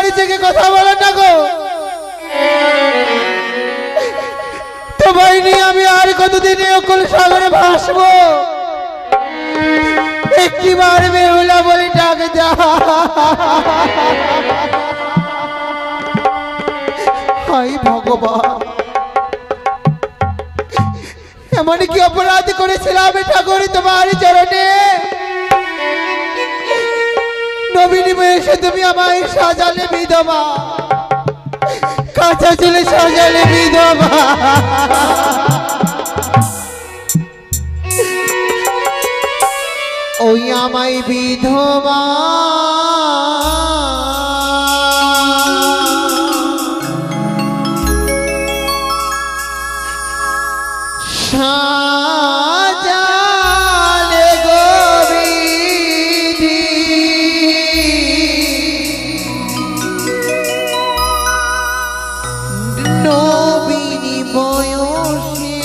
বাড়ি থেকে কথা বলেন না গো। তোমায় নিয়ে আমি আর কতদিন অকুল সাগরে ভাসবো। একটিবার বেহুলা বলে ডাক দা। হাই ভগবান, এমন কি অপরাধ করেছিলাম ঠাকুর তোমার চরণে? নবীনী বয়সে তুমি আমায় সাজালে বিধবা, কাঁচা চুলে সাজালে বিধবা। ওই আমায় বিধবা সাজালে গো বিধি। নবীনী বয়সে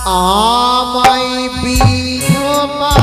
আমায় বিধবা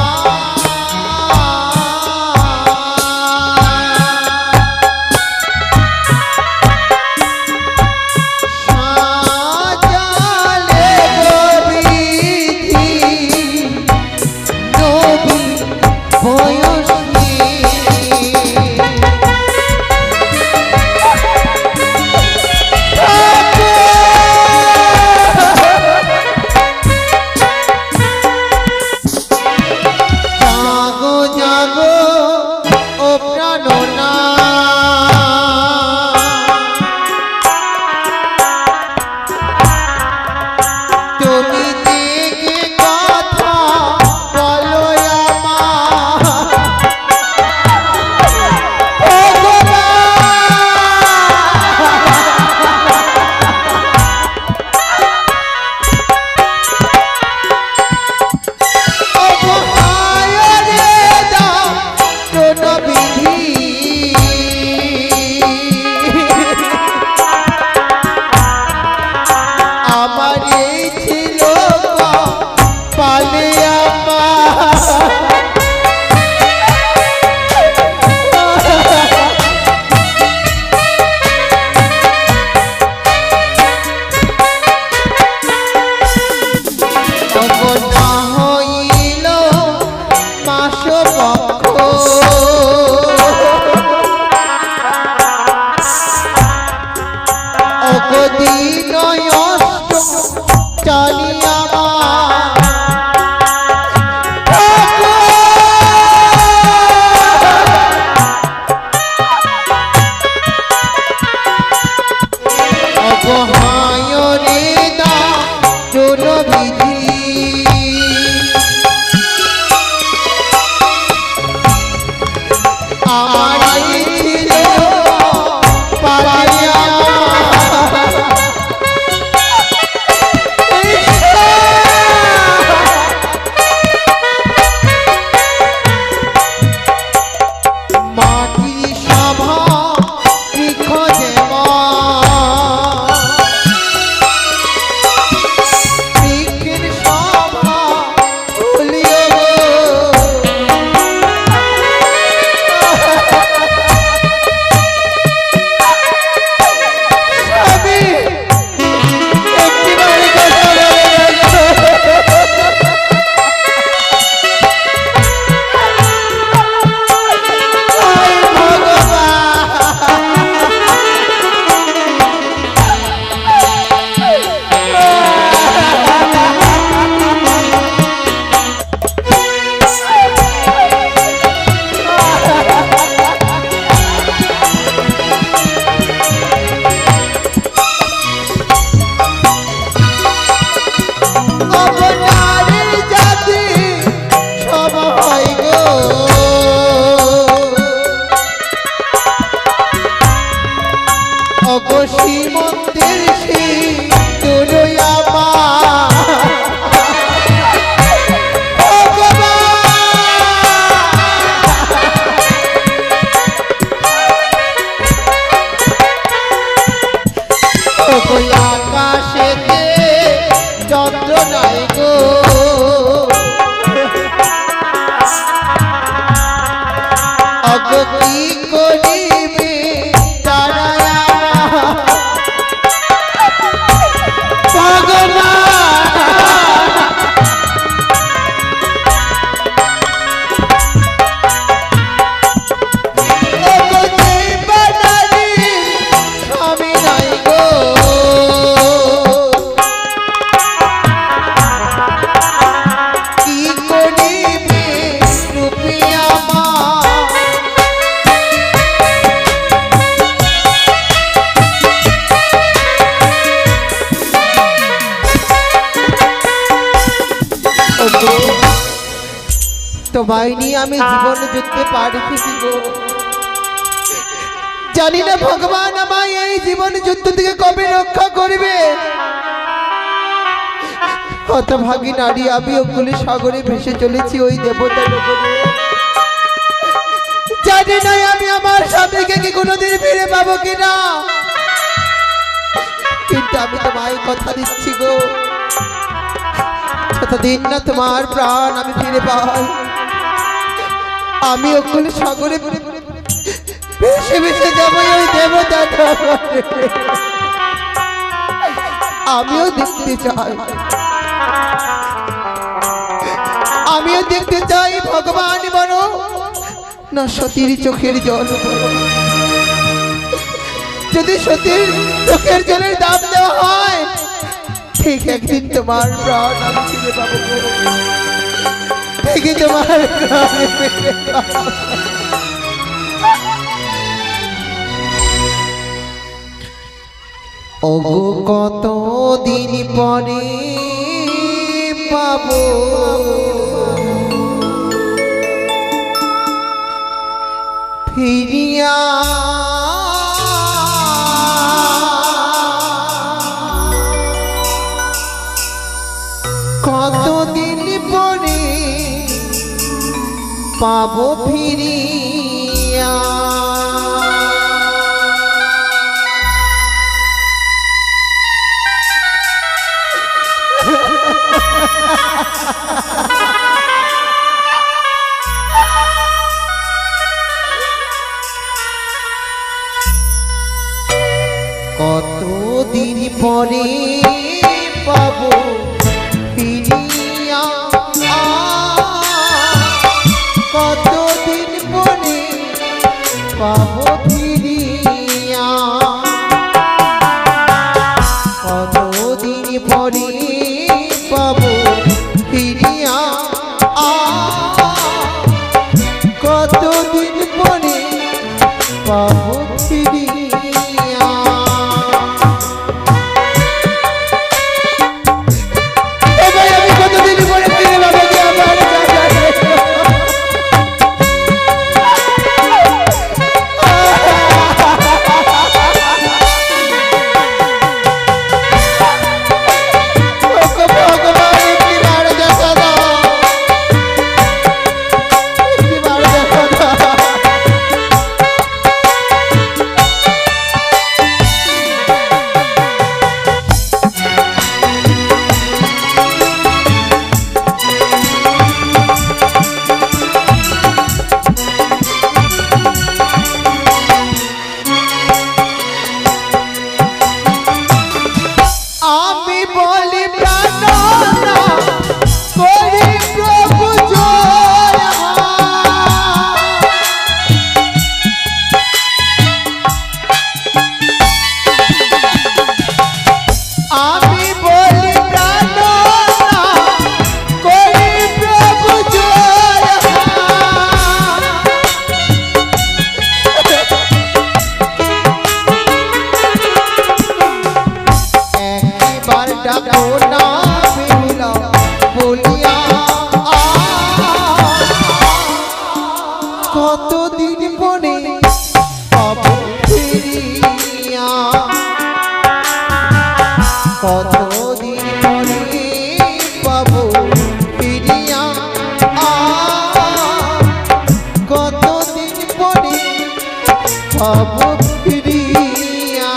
তোমায় নিয়ে আমি জীবন যুদ্ধে পাড়ি দিছি গো। জানি না ভগবান আমায় এই জীবন যুদ্ধ থেকে কবে রক্ষা করবে। হতভাগী নারী আমি অকুলে সাগরে ভেসে চলেছি ওই দেবতার উপরে। জানি না আমি আমার স্বামীকে কি কোনোদিন ফিরে পাবো কিনা, কিন্তু আমি তোমায় কথা দিচ্ছি গো, যতদিন না তোমার প্রাণ আমি ফিরে পাই আমি অকুলে সাগরে ভেসে ভেসে যাবো ওই দেবতার উপরে। আমিও দেখতে চাই, আমিও দেখতে চাই ভগবান বলো না সতীর চোখের জল। যদি সতীর চোখের জলের দাম দেওয়া হয় ঠিক একদিন তোমার প্রাণ আমি ফিরে পাবো, ঠিকই তোমার প্রাণ ফিরে পাবো। ওগো কত দিন পরে পাবো ফিরিয়া, কত দিন পরে পাবো ফিরিয়া। কতদিন পরে পাবো ফিরিয়া, কতদিন পরে পাবো ফিরিয়া, কতদিন পরে পাবো ফিরিয়া, কতদিন পরে পাবো ফিরিয়া। কতদিন পরে পাবো ফিরিয়া, কতদিন পরে পাবো ফিরিয়া, কতদিন পরে পাবো ফিরিয়া।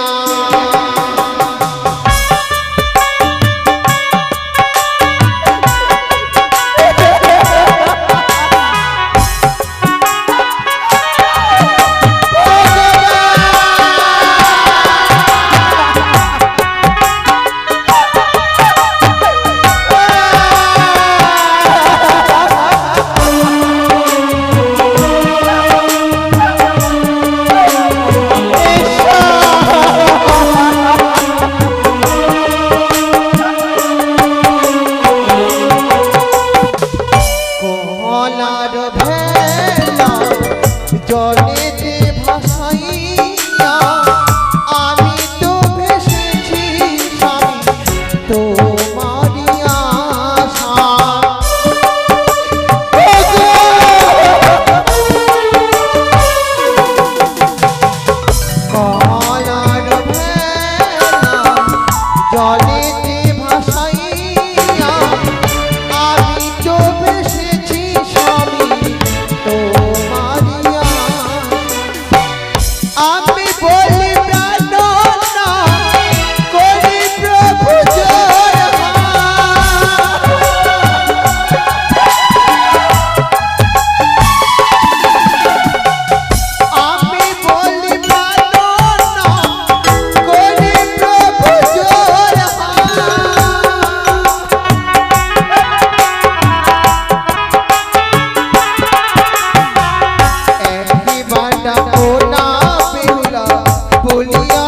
বলিয়া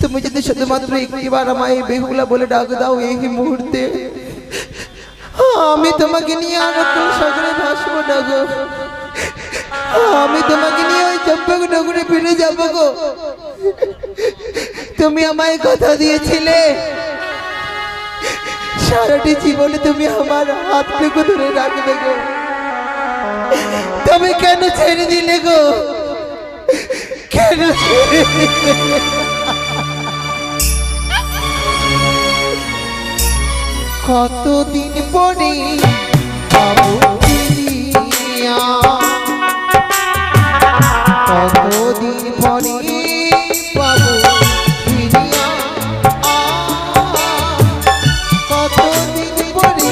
তুমি যদি শুধুমাত্র একটিবার আমায় বেহুলা বলে ডাক দাও এই মুহূর্তে আমি তোমাকে নিয়ে আর কোন সাগরে ভাসবো না গো। আমি তোমাকে নিয়ে ওই চম্পক নগরে ফিরে যাবো গো। তুমি আমায় কথা দিয়েছিলে সারাটি জীবনে তুমি আমার হাতটুকু ধরে রাখবে গো। তুমি কেন ছেড়ে দিলে গো? কেন ছেড়ে দিলে? কতদিন পরে পাবো ফিরিয়া, কতদিন পরে পাবো ফিরিয়া, কতদিন পরে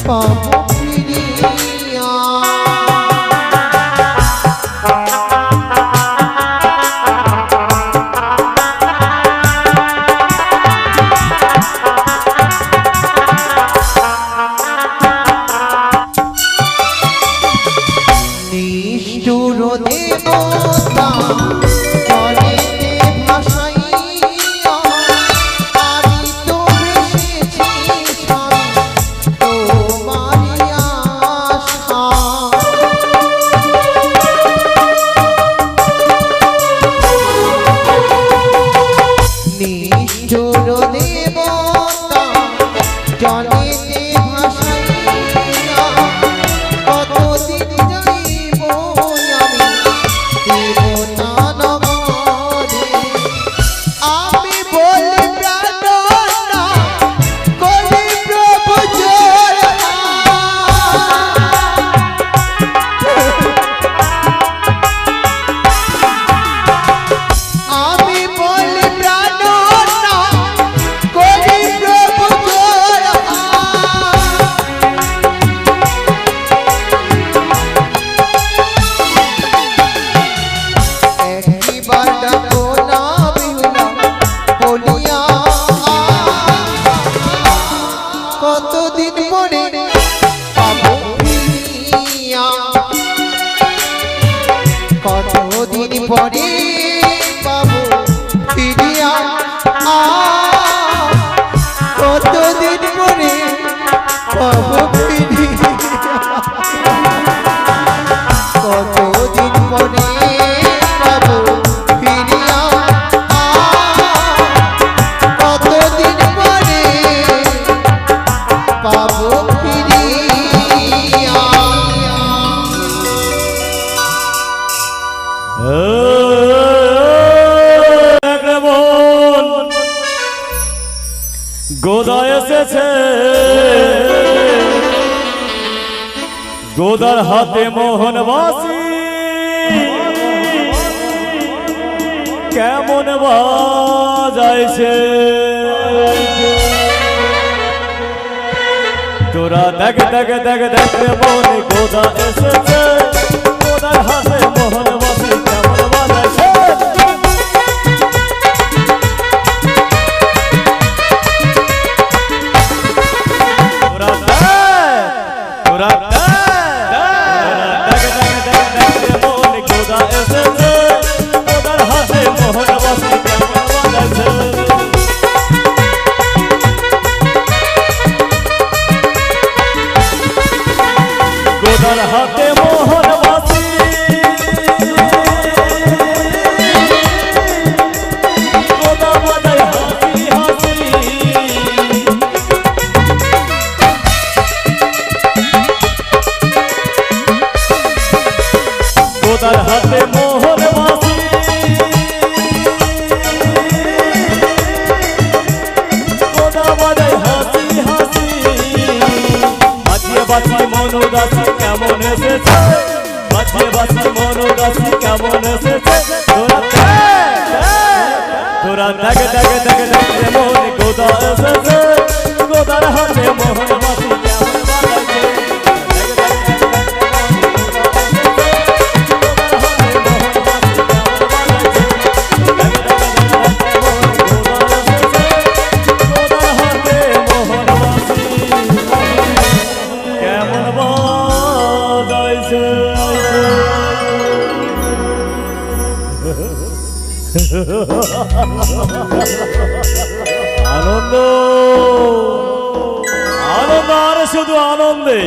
পাবো ফিরিয়া। কতদিন পরে পাবো ফিরিয়া, কতদিন পরে পাবো ফিরিয়া, কতদিন পরে পাবো ফিরিয়া, কতদিন পরে পাবো ফিরিয়া, কতদিন পরে পাবো ফিরিয়া। গোদা এসেছে, গোদার হাতে মোহন বাসি, কেমন বাজাইছে তোরা দেখ দেখ দেখ দেখ রে মন, গোদা এসেছে, গোদার হাতে মোহন বাসি, কেমন বাজাইছে হাতে মোহন বাসি, গোদা বাজায় হাসি হাসি, গোদার হাতে মোহন বাসি, গোদা বাজায় হাসি হাসি, বাজিয়ে বাজিয়ে মনোদাসী কেমন এসেছে, বাজিয়ে বাজিয়ে মনোদাসী কেমন এসেছে তোরা দেখ দেখ দেখ দেখ মন, গোদা এসেছে, গোদার হাতে মোহন বাসি, কেমন বাজাইছে কেমন বাজাইছে আনন্দ আনন্দ আর শুধু আনন্দে,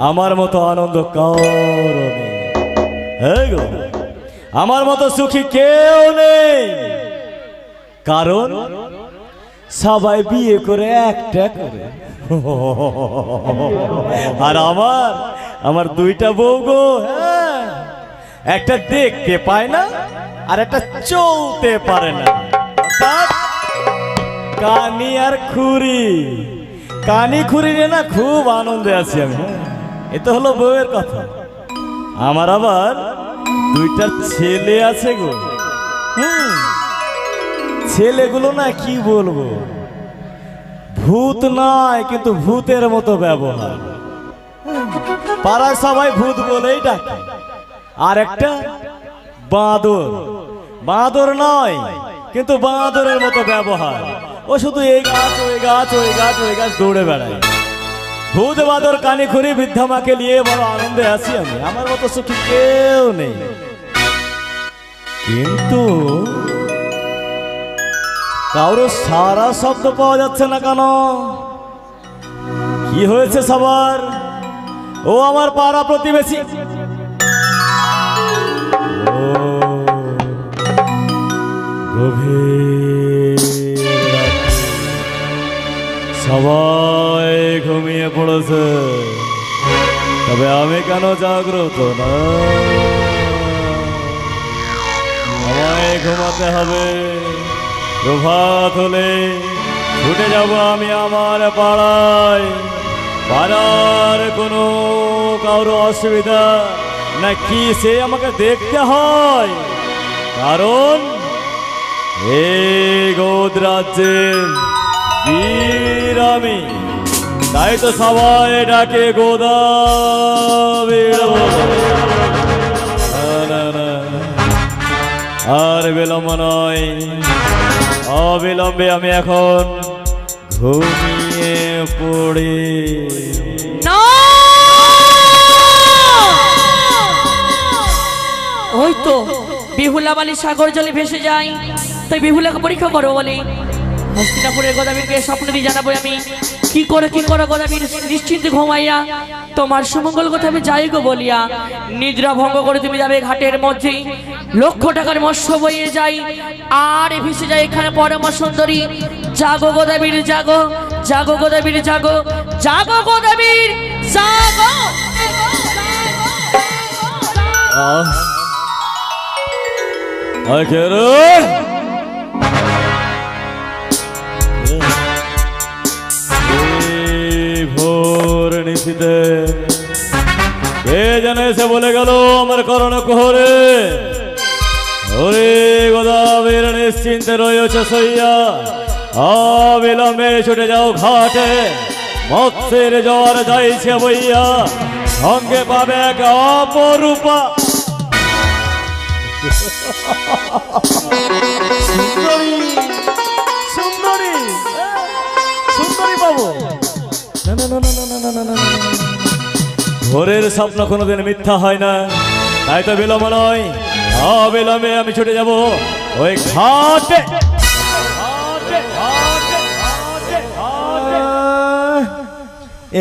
আমার মতো আনন্দ কারো নেই। এই গো, আমার মতো সুখী কেউ নেই, কারণ সবাই বিয়ে করে একটা করে। আর আমার দুইটা বউ গো, হ্যাঁ, একটা দেখতে পায় না আর একটা চলতে পারে না। অর্থাৎ কানি আর খুরি, কানি খুরি নিয়ে না খুব আনন্দে আছি আমি। এ তো হলো বউয়ের কথা। আমার আবার দুইটা ছেলে আছে গো। ছেলেগুলো না কি বলবো, ভূত নয় কিন্তু ভূতের মতো ব্যবহার। পাড়ার সবাই ভূত বলেই ডাকে। আর একটা বাঁদর, বাঁদর নয় কিন্তু বাঁদরের মতো ব্যবহার। ও শুধু এই গাছ ওই গাছ ওই গাছ ওই গাছ দৌড়ে বেড়ায়। ভূত বাঁদর কানি খুরি বৃদ্ধা মাকে নিয়ে বড় আনন্দে আছি আমি। আমার মতো সুখী কেউ নেই। কিন্তু কারো সারা শব্দ পাওয়া যাচ্ছে না কেন? কি হয়েছে সবার? ও আমার পাড়া প্রতিবেশী, ও গভীর রাতে সবাই ঘুমিয়ে পড়েছে, তবে আমি কেন জাগ্রত না? আমায় ঘুমাতে হবে। প্রভাত হলে ছুটে যাব আমি আমার পাড়ায়। পাড়ার কোনো কারো অসুবিধা নাকি সে আমাকে দেখতে হয়, কারণ এই গোদ রাজ্যের বীর আমি। তাই তো সবাই ডাকে গোদা বীর বলে। আর বিলম্ব নয়, অবিলম্বে আমি এখন ঘুমিয়ে পড়ি। ওই তো বিহুলা বালি সাগর জলে ভেসে যায়, তাই বিহুলাকে পরীক্ষা করো বলে হস্তিনাপুরের গোদাবীরকে স্বপ্ন দিয়ে জানাবো আমি কি করে গোদাবীর নিশ্চিন্তে ঘুমাইয়া তোমার সুমঙ্গল কথা আমি যাই গো বলিয়া নিদ্রা ভঙ্গ করে তুমি যাবে ঘাটের মধ্যে। লক্ষ টাকার মৎস্য বইয়ে যাই আর ভেসে যায় এখানে পরম সুন্দরী। জাগো গোদাবীর জাগো, জাগো গোদাবীর জাগো, জাগো গোদাবীর জাগো। ভোর নিশিতে কে জানে এসে বলে গেল আমার করণ কোহরে, ওরে গোদাবীর নিশ্চিন্তে রয়েছে সইয়া, অবিলম্বে ছুটে যাও ঘাটে। মৎস্যের জ্বর যাইছে বইয়া, সঙ্গে পাবে এক অপরূপা সুন্দরী। সুন্দরী সুন্দরী পাবো না না না না না না না না। ভোরের স্বপ্ন কোনোদিন মিথ্যা হয় না, তাই তো বিলম্ব নয়, অবিলম্বে আমি ছুটে যাব ওই ঘাটে।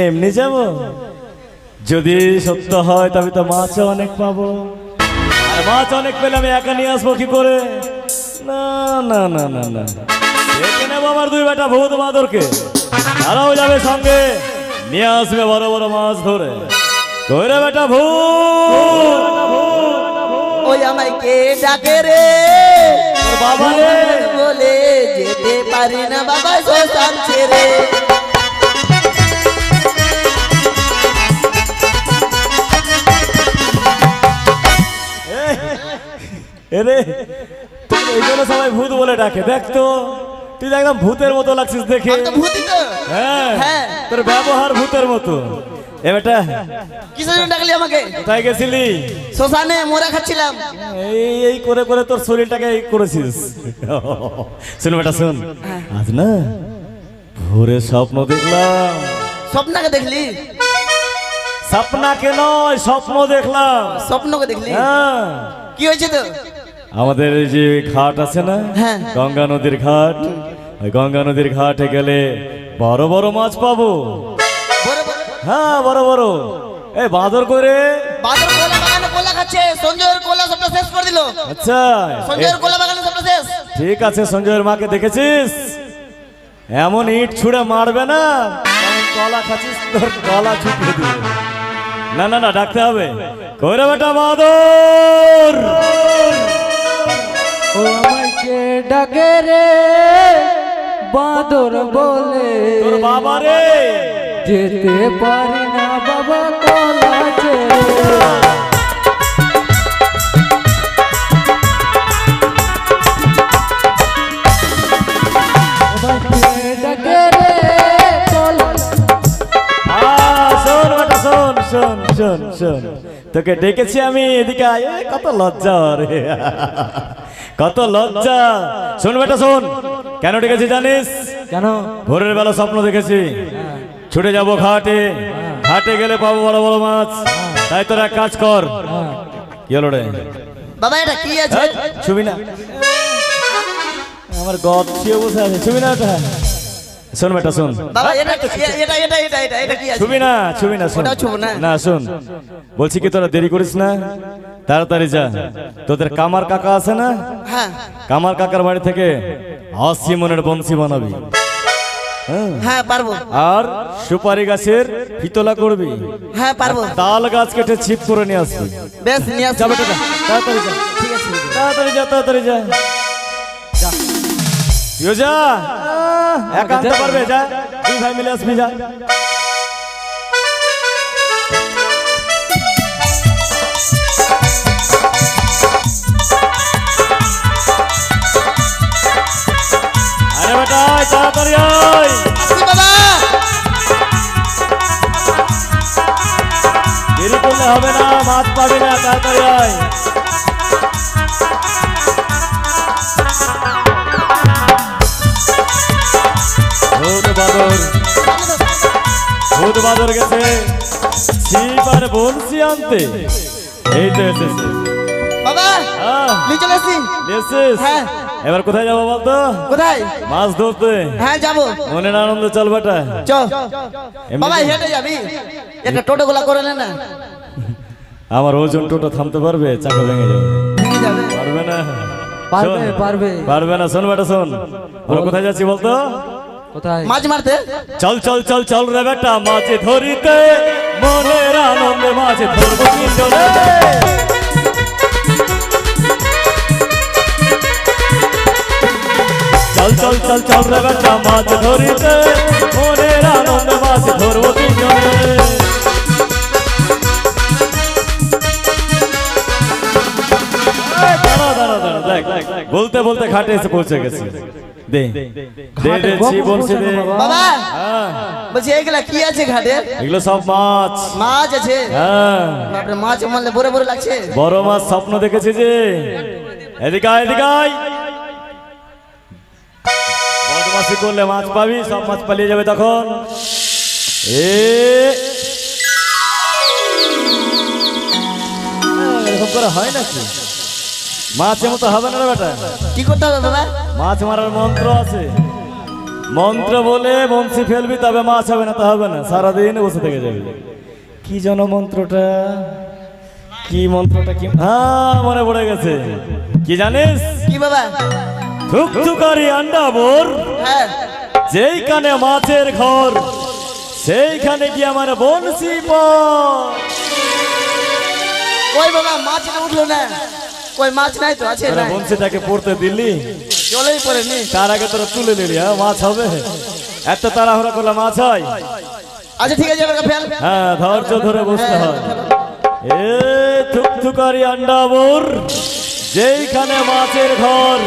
এমনি যাব? যদি সত্য হয় তবে তো মাছ অনেক পাবো, আর মাছ অনেক পেলে আমি একা নিয়ে আসবো কি করে? না না না না না, ডেকে নেবো আমার দুই বেটা ভূত বাঁদরকে, তারাও যাবে সঙ্গে, নিয়ে আসবে বড় বড় মাছ ধরে। কইরে বেটা ভূত, ওই আমায় কে ডাকে রে বাবা রে, বলে যেতে পারি না বাবা শ্মশান ছেড়ে। এরে এই জন্য সবাই ভূত বলে ডাকে। দেখ তো তুই একদম ভূতের মতো লাগছিস দেখে। হ্যাঁ, তোর ব্যবহার ভূতের মতো। এ বেটা কিসের জন্য ডাকলি আমাকে? কোথায় গেছিলি? শ্মশানে মোরা খাচ্ছিলাম। এই করে করে তোর শরীরটাকে এই করেছিস। শোন বেটা শোন, আজ না ভোরে স্বপ্ন দেখলাম। স্বপ্নকে দেখলি? স্বপ্নকে নয়, স্বপ্ন দেখলাম। স্বপ্নকে দেখলি? হ্যাঁ। কি হয়েছে তো? আমাদের এই যে ঘাট আছে না, হ্যাঁ। গঙ্গা নদীর ঘাট, ওই গঙ্গা নদীর ঘাটে গেলে বড় বড় মাছ পাবো। বড় বড় হ্যাঁ বড় বড়। এই বাঁদর করে। বাদর কোলা বাগানে কোলা খাচ্ছে, সঞ্জয়ের কোলা সবটা শেষ করে দিল। আচ্ছা সঞ্জয়ের কোলা বাগানে সবটা শেষ। ঠিক আছে, সঞ্জয়ের মাকে দেখেছিস? এমন ইট ছুঁড়ে মারবে না, কারণ কলা খাচ্ছিস, তোর কলা ছুটে দিবে। না না না, ডাকতে হবে। কইরে বেটা বাঁদর, ও আমাকে ডাকে রে বাঁদর বলে, তোর বাবা রে। যেতে পারি না বাবা কলা ছেড়ে। আমাকে ডাকে রে কলা। শোন বেটা, শোন শোন শোন শোন, তোকে ডেকেছি আমি, এদিকে আয়। এ, কত লজ্জা রে, কত লজ্জা। শোন বেটা শোন, কেন ডেকেছি জানিস? কেন? ভোরের বেলা স্বপ্ন দেখেছি, ছুটে যাব ঘাটে, ঘাটে গেলে পাবো বড় বড় মাছ। তাই তোর এক কাজ কর। কি হলো রে? বাবা এটা কি আছে? ছবি না, আমার গদ ছিয়ে বসে আছে, ছবি না ওটা। শোন বেটা শোন, বাবা এটা এটা এটা এটা এটা এটা কি আছে? ছবি না, ছবি না, শোন। ওটাও ছবি না? না শোন, বলছি কি তোরা দেরি করিস না, তাড়াতাড়ি যা। তোদের কামার কাকা আছে না, হ্যাঁ কামার কাকার বাড়ি থেকে 80 মনের বংশী বানাবি। হ্যাঁ। হ্যাঁ পারবো। আর সুপারি গাছের ফিতলা করবি, হ্যাঁ পারবো। তাল গাছ কেটে ছিপ করে নিয়ে আসবি। বেশ নিয়ে আসছি। যা বেটা যা, তাড়াতাড়ি যা, ঠিক আছে। তাড়াতাড়ি যা, তাড়াতাড়ি যা। তুইও যা, একা আনতে পারবে? যা, দুই ভাই মিলে আসবি, যা। আরে বেটা আয়, তাড়াতাড়ি আয়। আসছি বাবা। দেরি করলে হবে না, মাছ পাবি না, তাড়াতাড়ি আয়। ভূত বাদর, ভূত বাদর গেছে ছিপ আর বংশী আনতে। এই তো এসেছে। বাবা নিয়ে চলে এসছি। এসেছিস? হ্যাঁ। এবার কোথায় যাবো বলতো? কোথায়? মাছ ধরতে। হ্যাঁ যাবো। মনের আনন্দ, চল বেটা। চল এমনি- বাবা হেঁটে যাবি, একটা টোটো গুলা করে নে না। আমার ওজন টোটো থামতে পারবে? চাকা ভেঙে যাবে। ভেঙে যাবে। পারবে না। পারবে, শোন, পারবে। পারবে না। শোন বেটা শোন, আমরা কোথায় যাচ্ছি বলতো? কোথায়? মাছ মারতে। চল চল চল চল রে বেটা, মাছ ধরিতে, মনের আনন্দে মাছ ধরবো তিনজনে। চল চল চল চল রে বেটা, মাছ ধরিতে, মনের আনন্দে মাছ ধরবো তিনজনে। দাঁড়া দাঁড়া দাঁড়া, দেখ বলতে বলতে ঘাটে এসে পৌঁছে গেছি। দে দে দে, ছি বলছি দে। বাবা হ্যাঁ, বলছি এইগুলা কি আছে ঘাটে? এগুলো সব মাছ। মাছ আছে? হ্যাঁ, বাপরে মাছ মারলে বড় বড় লাগছে। বড় মাছ স্বপ্ন দেখেছি যে। এদিকে আয়, এদিকে আয়। বদমাশি করলে মাছ পাবি, সব মাছ পালিয়ে যাবে তখন। এরকম করে হয় নাকি? মাছের মতো হবে না রে বেটা। কি করতে হবে বাবা? মাছ মারার মন্ত্র আছে, মন্ত্র বলে বংশী ফেলবি, তবে মাছ হবে না, তা হবে না, সারাদিন বসে থেকে যাবে। কি যেন মন্ত্রটা, কি মন্ত্রটা, কি? হ্যাঁ মনে পড়ে গেছে। কি জানিস? কি বাবা? থুকথুকারি আন্ডা বোর, হ্যাঁ যেইখানে মাছের ঘর, সেইখানে কি আমার বংশী পর। ওই বাবা মাছ না উঠলো না, ওই মাছ নাই তো, আছে না? বংশীটাকে পড়তে দিলি, চলেই পড়েনি। তার আগে তোরা তুলে নিলি। হ্যাঁ মাছ হবে? এত তাড়াহুড়া করলে মাছ হয়? আচ্ছা ঠিক আছে এবার ফেল। হ্যাঁ ধৈর্য ধরে বসতে হয়। এ থুকথুকারি আন্ডা বোর, যেইখানে মাছের ঘর,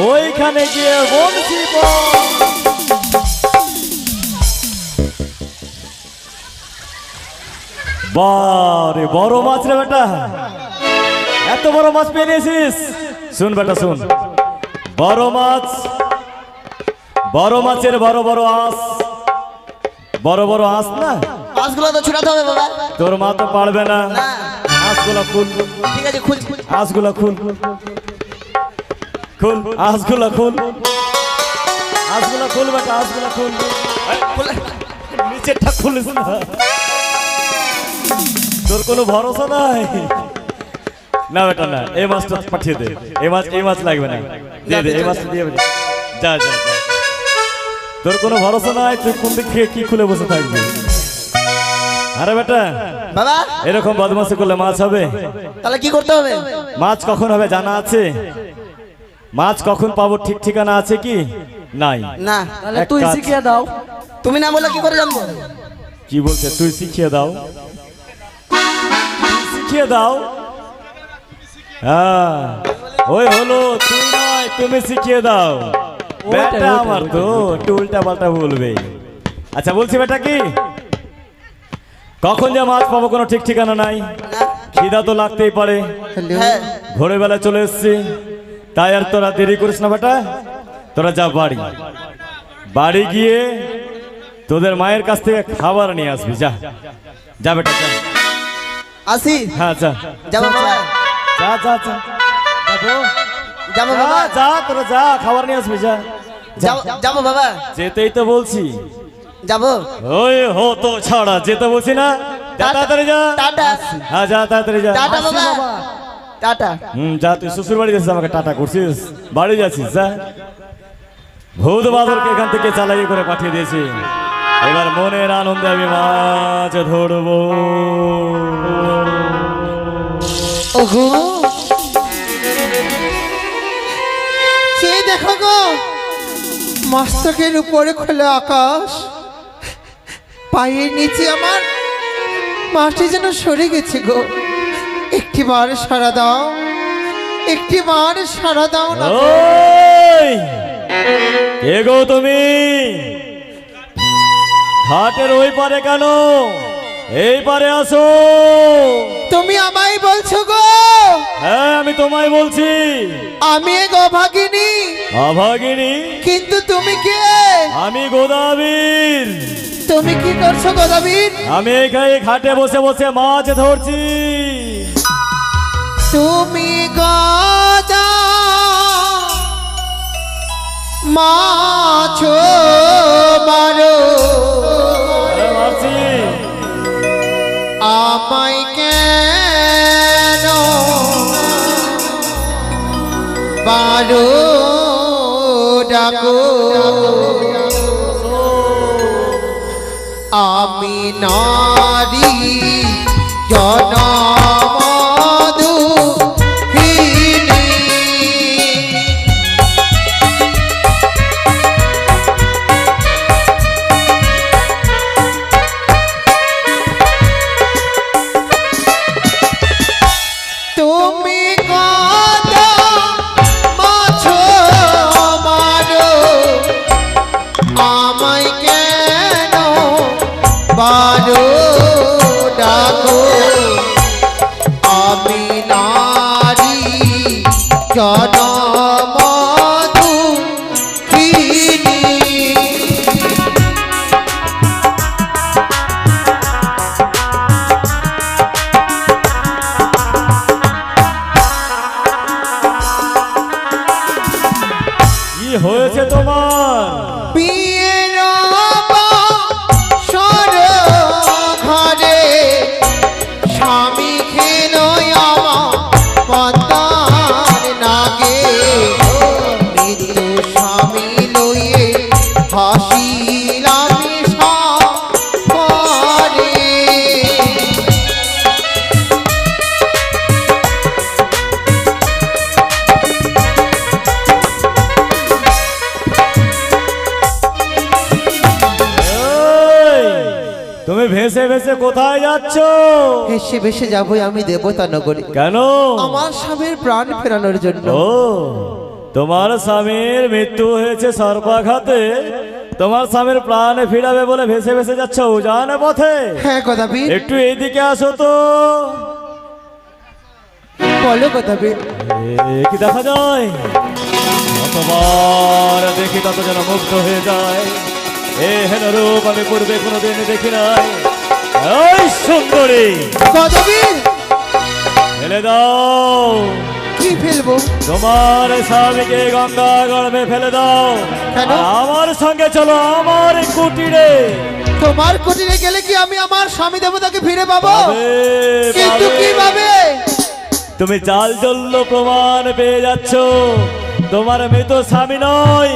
ওইখানে গিয়ে বংশী পর। বারে বড় মাছ রে বেটা, এত বড় মাছ পেয়ে নিয়েছিস? শুন বেটা শুন, বড় মাছ, বড় মাছের বড় বড় আঁশ, বড় বড় আঁশ না, মাছগুলো তো ছুটাতে হবে বাবা। তোর মা তো পারবে না। না আঁশগুলা খুল, ঠিক আছে খুল আঁশগুলা খুল, খুল আঁশগুলা খুল, আঁশগুলা খুল বেটা, আঁশগুলা খুল। নিচেরটা খুলিস না, তোর কোনো ভরসা নাই। না বেটা না, এই মাছটা পাঠিয়ে দে, এই মাছ লাগবে না, দিয়ে দে, এই মাছটা দিয়ে দে। যা যা যা, তোর কোনো ভরসা নাই, তুই কোন দিক থেকে কি খুলে বসে থাকবি। আরে বেটা বাবা, এরকম বদমাশি করলে মাছ হবে? তাহলে কি করতে হবে? মাছ কখন হবে জানা আছে? মাছ কখন পাবো ঠিক ঠিকানা আছে কি? নাই। না। তাহলে এক তুই কাজ- শিখিয়ে দাও। তুমি না বলে কি করে জানবো? কি বলছে? তুই শিখিয়ে দাও, শিখিয়ে দাও। হ্যাঁ ওই হলো, তুই নয়, তুমি শিখিয়ে দাও। বেটা আমার তো একটু উল্টা পাল্টা বলবে। আচ্ছা বলছি বেটা, কি কখন যে মাছ পাবো কোনো ঠিক ঠিকানা নাই। না। খিদা তো লাগতেই পারে, হ্যাঁ ভোরবেলা চলে এসছি, তাই আর তোরা দেরি করিস না বেটা। তোরা যা বাড়ি, বাড়ি গিয়ে তোদের মায়ের কাছ থেকে খাবার নিয়ে আসবি। যা যা বেটা যা। আসি। হ্যাঁ যা যাবো বাবা, যা যা যা যাবো যা, বাবা, যা তোরা যা, খাবার নিয়ে আসবি। যা যাবো বাবা, যেতেই তো বলছি। যাবো। ওই হো তো ছাড়া, যেতে বলছি না? যা তাড়াতাড়ি যা। টাটা। হ্যাঁ যা তাড়াতাড়ি যা। টাটা বাবা, টাটা। যা, তুই শ্বশুর বাড়ি যাচ্ছিস, আমাকে টাটা করছিস, বাড়ি যাচ্ছিস। যা, ভূত বাদরকে এখান থেকে চালাই করে পাঠিয়ে দিয়েছি। এবার মনের আনন্দে আমি মাছ ধরবো। ওগো, সেই দেখো গো, মস্তকের উপরে খোলা আকাশ, পায়ের নিচে আমার মাটি যেন সরে গেছে গো। একটিবার সারা দাও, একটিবার সারা দাও না গো। ওই কে গো তুমি? ঘাটের ওই পারে কেন? এই পারে আসো। তুমি আমায় বলছো গো? হ্যাঁ আমি তোমায় বলছি। আমি এক অভাগিনী। অভাগিনী? কিন্তু তুমি কে? আমি গোদাবীর। তুমি কি করছো গোদাবীর? আমি এখানে ঘাটে বসে বসে মাছ ধরছি। তুমি গদা মাছ মারো, হ্যাঁ, মারছি। আমায় কেন বারো ডাকো? আমি নারী জনমদুহিনী, তুমি কত মাছ মারো, আমায় কেন বারো ডাকো? আমি নারী জনমদুহিনী। কি হয়েছে তোমার? বিয়ের বাসর ঘরে স্বামী খেল আমার পদ্মার নাগে, মৃত্যু স্বামী লইয়ে হাসিলাম সাগরে। এই, তুমি ভেসে ভেসে কোথায় যাচ্ছ? ভেসে ভেসে যাবই আমি দেবতা নগরী, কেন? আমার স্বামীর প্রাণ ফেরানোর জন্য। ও, তোমার স্বামীর মৃত্যু হয়েছে সর্পাঘাতে, তোমার স্বামীর প্রাণে ফিরাবে বলে ভেসে ভেসে যাচ্ছ উজান পথে। হ্যাঁ গোদাবীর, একটু এইদিকে আসো তো। বলো গোদাবীর। কি দেখা যায়? যতবার দেখি তত যেন মুগ্ধ হয়ে যায়। এ হেন রূপ আমি পূর্বে কোনোদিন দেখি নাই। এই সুন্দরী, গোদাবীর, ফেলে দাও। কি ফেলবো? তোমার স্বামীকে গঙ্গা গর্ভে ফেলে দাও। কেন? আর আমার সঙ্গে চলো আমার কুটিরে। তোমার কুটিরে গেলে কি আমি আমার স্বামী দেবতাকে ফিরে পাবো? পাবে, কিন্তু পাবে। কিভাবে? তুমি চাল চলল প্রমাণ পেয়ে যাচ্ছ তোমার মৃত স্বামী নয়,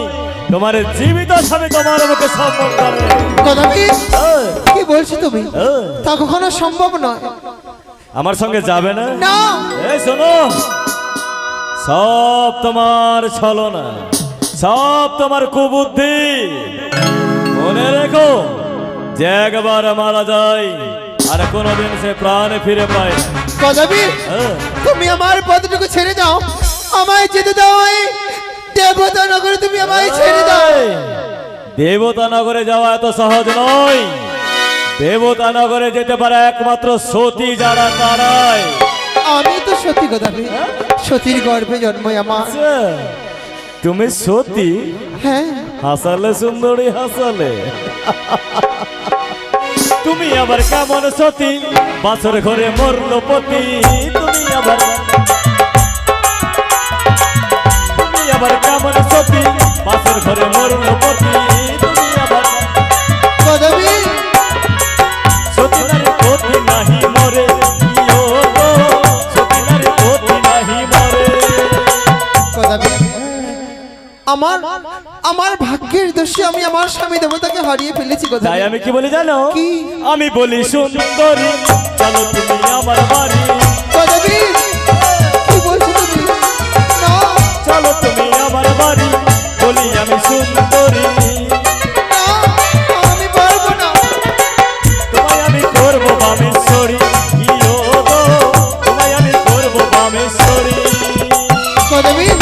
তোমার জীবিত স্বামী তোমার মুখে সম্মান করে। গদাবীর, এই, কি বলছো তুমি? এই, তা কখনো সম্ভব নয়। আমার সঙ্গে যাবে না? না, এই শোনো, সব তোমার ছলনা, সব তোমার কুবুদ্ধি। মনে রেখো যে একবার মারা যায় আর কোনোদিন সে প্রাণে ফিরে পায় না। গদাবীর, হ্যাঁ। তুমি আমার পদটুকু ছেড়ে দাও, আমায় যেতে দাও। এই দেবতা নগরে তুমি আমায় ছেড়ে দাও। এই, দেবতা নগরে যাওয়া এত সহজ নয়। দেবতা নগরে যেতে পারে একমাত্র সতী যারা তারাই। আমি তো সতী গদাবীর, সতীর গর্ভে জন্মই আমার। আচ্ছা, তুমি সতী? হ্যাঁ, হাসালে সুন্দরী হাসালে। তুমি আবার কেমন সতী, বাসর ঘরে মরল পতি। তুমি আবার কেমন সতী, বাসর ঘরে মরল পতি। তুমি আবার গদাবীর, সতী নারী পতি নাহি মরে। ইয়ো গো, সতী নারী পতি নাহি মরে। গদাবীর, আমার আমার ভাগ্যের দোষে আমি আমার স্বামী দেবতাকে হারিয়ে ফেলেছি তাই গদাবীর। আমি কি বলি জানো? কি? আমি বলি সুন্দরী চলো তুমি আমার বাড়ি। গদাবীর, কি বলছো তুমি? না, চলো তুমি আমার বাড়ি, বলি আমি সুন্দরী। না, আমি পারবো না। তোমায় আমি করবো বামেশ্বরী। ইয়ো গো, তোমায় আমি করবো বামেশ্বরী। গদাবীর,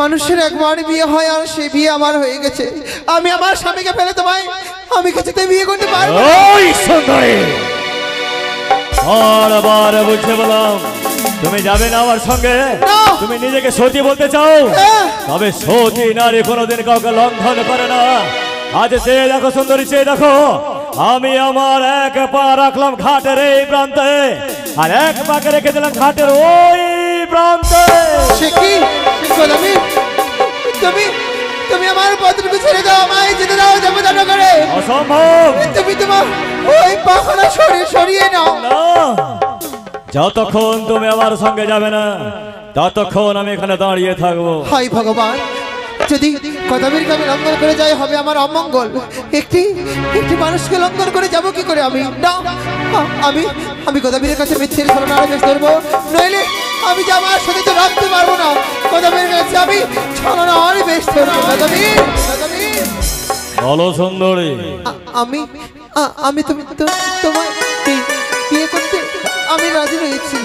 মানুষের একবার বিয়ে হয় আর সেই বিয়ে আমার হয়ে গেছে। আমি আমার স্বামীকে ফেলে তোমায় আমি কিছুতে বিয়ে করতে পারবো না। ওই সুন্দরী, বারবার বুঝে বললাম তুমি যাবে না আমার সঙ্গে। না। তুমি নিজেকে সতী বলতে চাও, হ্যাঁ। তবে সতী নারী কোনোদিন কাউকে লঙ্ঘন করে না। আজ চেয়ে দেখো সুন্দরী, চেয়ে দেখো, আমি আমার এক পা রাখলাম ঘাটের এই প্রান্তে আর এক পাকে রেখে দিলাম ঘাটের ওই প্রান্তে। সে কি গদাবীর, তুমি তুমি আমার পত্রকে ছেড়ে দাও, আমায় যেতে দাও দেবতা নগরে। অসম্ভব। তুমি তোমার ওই পাখানা সরিয়ে নাও। না, যতক্ষণ তুমি আমার সঙ্গে যাবে না ততক্ষণ আমি এখানে দাঁড়িয়ে থাকবো। হাই ভগবান, যদি গদাবীরকে আমি লঙ্ঘন করে যাই হবে আমার অমঙ্গল। একটি একটি মানুষকে লঙ্ঘন করে যাব কি করে আমি? না, আমি আমি গদাবীরের কাছে মিথ্যের ছলনার বেশ ধরবো, নইলে আমি যে আমার সাথে তো রাখতে পারবো না। গদাবীরের কাছে আমি ছলনার বেশ ধরবো। গদাবীর, গদাবীর, বলো সুন্দরী, আমি আমি তুমি তোমায় বিয়ে করতে আমি রাজি রয়েছি।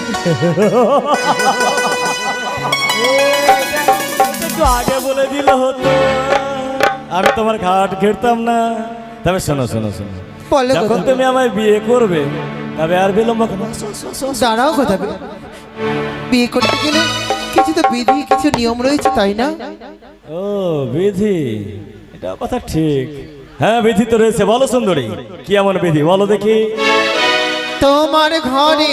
একটু আগে বলে দিলে হতো, আমি তোমার ঘাট ঘেরতাম না। তবে শোনো শোনো শোনো, বলে যখন গদাবীর, তুমি আমায় বিয়ে করবে তবে আর বিলম্ব কেন? আসো, আসো, আসো, আসো। দাঁড়াও গদাবীর, বিয়ে করতে গেলে কিছু তো বিধি কিছু নিয়ম রয়েছে তাই না? ও বিধি, এটা কথা ঠিক। হ্যাঁ, বিধি তো রয়েছে। বলো সুন্দরী, কি এমন বিধি বলো দেখি। তোমার ঘরে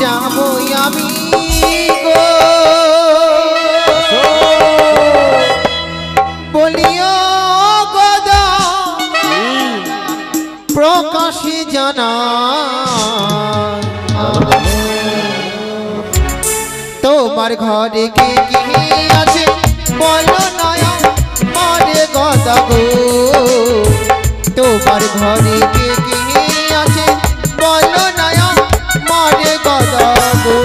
যাবো আমি গো, বলিও গদা প্রকাশে জানা, তোমার ঘরে কে কে আছে বলো নয়া মারে গদা গো, তোমার ঘরে কে কে আছে বলো নয়া মারে গদা গো।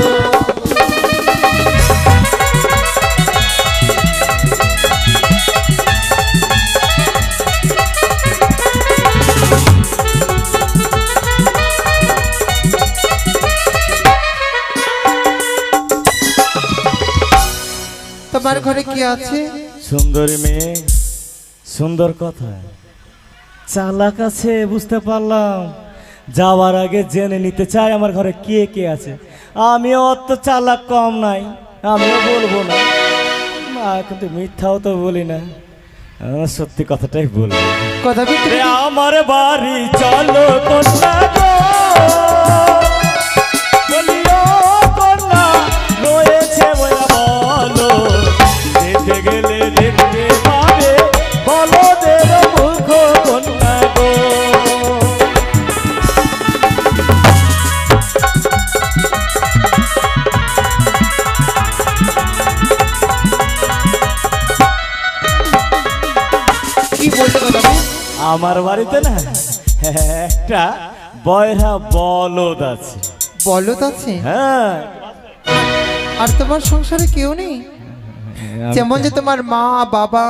তোমার ঘরে কি আছে? সুন্দরী মেয়ে, সুন্দর কথা, চালাক আছে বুঝতে পারলাম। যাওয়ার আগে জেনে নিতে চাই আমার ঘরে কে কে আছে। আমিও অত চালাক কম নাই, আমিও বলবো না, কিন্তু মিথ্যাও তো বলি না, সত্যি কথাটাই বলবো। কথা আমার বাড়ি চলো কন্যা গো, আমার বাড়িতে না একটা বয়রা বলদ আছে। বলদ আছে? হ্যাঁ, আর তোমার সংসারে কেউ নেই? যেমন যে তোমার মা বাবা,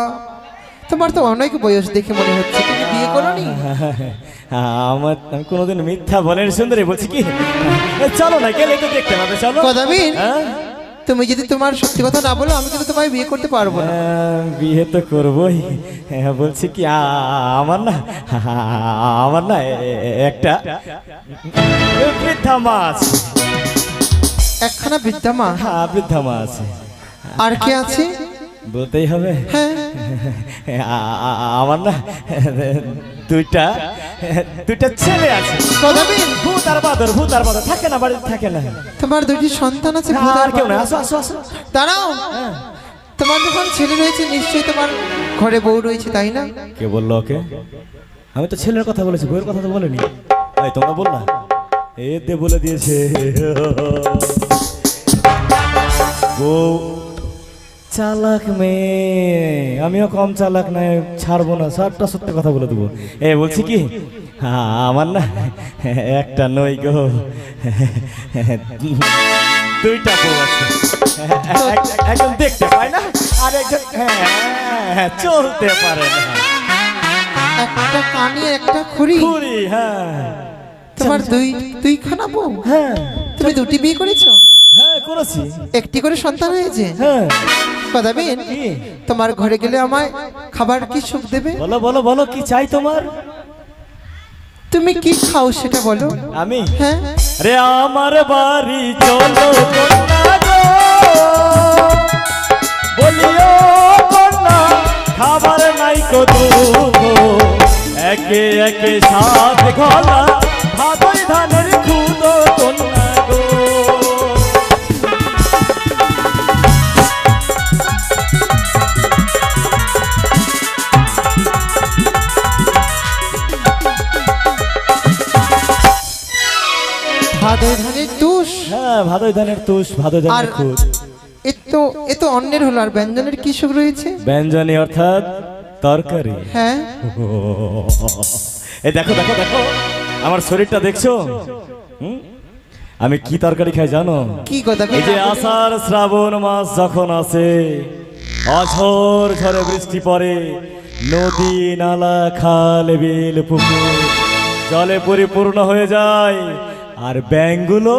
তোমার তো অনেক বয়স দেখে মনে হচ্ছে, তুমি বিয়ে করোনি? আমি কোনোদিন মিথ্যা বলেন সুন্দরী, বলছি কি চলো না, গেলে তো দেখতে পাবে, চলো। কদাবির, হ্যাঁ? তুমি যদি তোমার সত্যি কথা না বলো আমি কিন্তু তোমায় বিয়ে করতে পারবো না। বিয়ে তো করবোই। বলছি কি আমার না একটা বৃদ্ধা মা আছে। একখানা বৃদ্ধা মা? হ্যাঁ, বৃদ্ধা মা আছে। আর কে আছে? বলতেই হবে। হ্যাঁ, আমার না দুইটা ছেলে আছে। কদাবির, ভূত আর বাদর থাকে না, বাড়িতে থাকে না। তোমার দুটি সন্তান আছে? আর কেউ না, আসো আসো আসো। দাঁড়াও, তোমার যখন ছেলে রয়েছে নিশ্চয়ই তোমার ঘরে বউ রয়েছে, তাই না? কে বললো ওকে? আমি তো ছেলের কথা বলেছি, বউয়ের কথা তো বলিনি। এই তোমরা বললা, এতে বলে দিয়েছে বউ চালাক মেয়ে। আমিও কম চালাক নাই, ছাড়বো না, সবটা সত্য কথা বলে দেবো। বলছি কি আমার না একটা নই গো, দুইটা বউ আছে। একজন দেখতে পায় না, আর একজন চলতে পারে না। একটা কানি একটা খুঁড়ি? খুঁড়ি, হ্যাঁ। তোমার দুইখানা বউ? হ্যাঁ, তুমি দুটি বিয়ে করেছো? হ্যাঁ করেছি। একটি করে সন্তান হয়েছে? হ্যাঁ। কদাবিন, কি? তোমার ঘরে গেলে আমায় খাবার কি সুখ দেবে? বলো বলো বলো, কি চাই তোমার? তুমি কি খাও সেটা বলো। আমি? হ্যাঁ। রে আমার বাড়ি চলো কন্যা গো, বলিও কন্যা খাবার নাই কো দুগো, একে একে সাত গলা ভাদই ধানের খুদো কন্যা গো। ভাদর ধানের তুষ? হ্যাঁ, ভাদই ধানের তুষ, ভাদই আর ধানের খুদ। এ তো অন্যের হলো, আর ব্যঞ্জনের কি সুখ রয়েছে? ব্যঞ্জনী অর্থাৎ তরকারি। হ্যাঁ। এই দেখো দেখো দেখো, আমার শরীরটা দেখছো? আমি কি তরকারি খাই জানো? কি কথা? এই যে আষাঢ় শ্রাবণ মাস যখন আছে, অঝোর ঝড়ে বৃষ্টি পড়ে, নদী নালা খাল বিল পুকুর জলে পরিপূর্ণ হয়ে যায়, আর ব্যাঙগুলো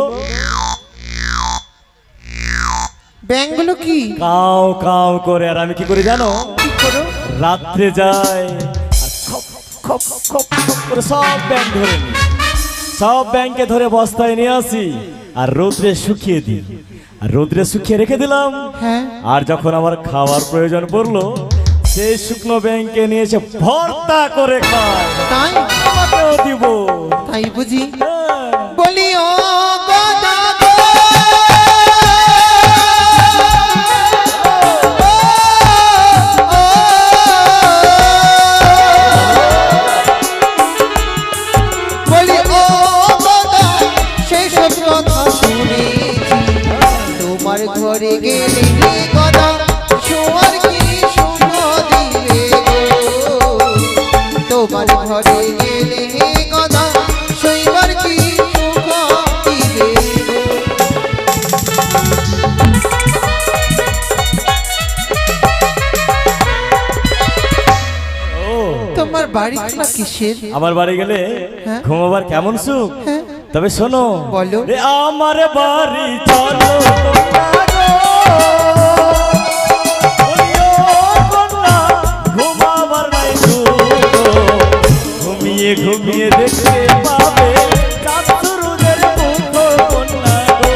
ব্যাঙগুলো কি কাও কাও করে। আর আমি কি করি জানো? কি করো? রাত্রে যাই আর খপ খপ খপ খপ করে সব ব্যাঙ ধরে নিই, সব ব্যাঙকে ধরে বস্তায় নিয়ে আসি আর রোদ্রে শুকিয়ে দিই। আর রোদ্রে শুকিয়ে রেখে দিলাম। হ্যাঁ। আর যখন আমার খাওয়ার প্রয়োজন পড়লো, সেই শুকনো ব্যাঙকে নিয়ে এসে ভর্তা করে খায়। তাই? আমাকেও দিব। তাই বুঝি? হ্যাঁ। বলি ও গদা গো, বলি ও গদা, সেই সব কথা শুনেছি, তোমার ঘরে গেলে গদা শোয়ার কি সুখ দিবে গো, তোমার ঘরে গেলে গদা শৈবার কি সুখ দিবে গো। তোমার বাড়ি না কিসের? আমার বাড়ি গেলে হ্যাঁ। ঘুমাবার কেমন সুখ। হ্যাঁ। তবে শোনো, বলো। রে আমার বাড়ি চলো কন্যা গো, বলিও কন্যা ঘুমাবার নাই সুখ, ঘুমিয়ে ঘুমিয়ে দেখতে পাবে চাঁদ সূরজের মুখ কন্যা গো।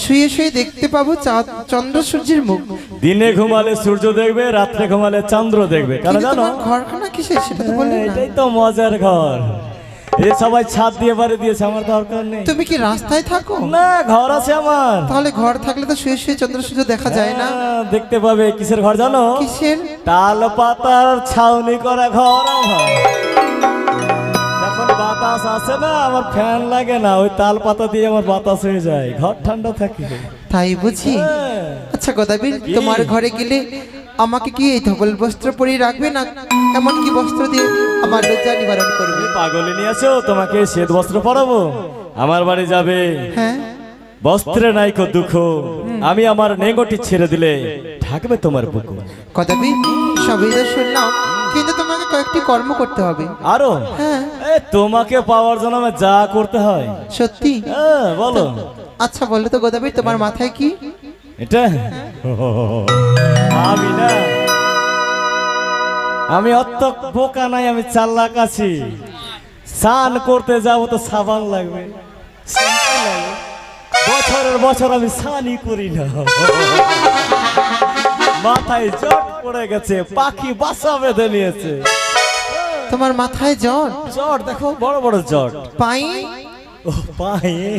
শুয়ে শুয়ে দেখতে পাবো চাঁদ চন্দ্র সূর্যের মুখ। দিনে ঘুমালে সূর্য দেখবে, রাত্রে ঘুমালে চন্দ্র দেখবে। কারণ কিন্তু জানো, তোমার ঘরখানা কিসের সেটা তো বললে না। এটাই তো মজার ঘর। এই সবাই ছাদ দিয়ে বাড়ি দিয়েছে, আমার দরকার নেই। তুমি কি রাস্তায় থাকো? না, ঘর আছে আমার। তাহলে ঘর থাকলে তো শুয়ে শুয়ে চন্দ্র সূর্য দেখা যায় না। হ্যাঁ, দেখতে পাবে। কিসের ঘর জানো? কিসের? তাল পাতার ছাউনি করা ঘর আমার। বাতাস আছে না, আমার ফ্যান লাগে না, ওই তাল পাতা দিয়ে আমার বাতাস হয়ে যায়, ঘর ঠান্ডা থাকে। তাই বুঝি? হ্যাঁ। আচ্ছা গদাবীর, কি? তোমার ঘরে গেলে আমাকে কি এই ধবল বস্ত্র পরিয়ে রাখবে না এমন কি বস্ত্র দিয়ে আমার লজ্জা নিবারণ করবে? পাগলে নিয়ে আসো, তোমাকে শ্বেত বস্ত্র পরাবো। আমার বাড়ি যাবে, হ্যাঁ বস্ত্রে নাই কো দুঃখ, আমি আমার নেঙ্গটি ছেড়ে দিলে ঢাকবে তোমার বুক। গদাবীর, সবই তো শুনলাম, কিন্তু তোমাকে কয়েকটি কর্ম করতে হবে। আরো হ্যাঁ তোমাকে পাওয়ার জন্য আমার যা করতে হয়। সত্যি? হ্যাঁ, বলো। আচ্ছা বলো তো গদাবীর, তোমার মাথায় কি? এটা আমি না, আমি অত বোকা নাই, আমি চালাক আছি। স্নান করতে যাবো তো সাবান লাগবে, শ্যাম্পু লাগবে। বছরের বছর আমি স্নানই করি না, মাথায় জট পড়ে গেছে, পাখি বাসা বেঁধে নিয়েছে। তোমার মাথায় জ্বর? জট দেখো, বড় বড় জট। পাই? ও পায়ে,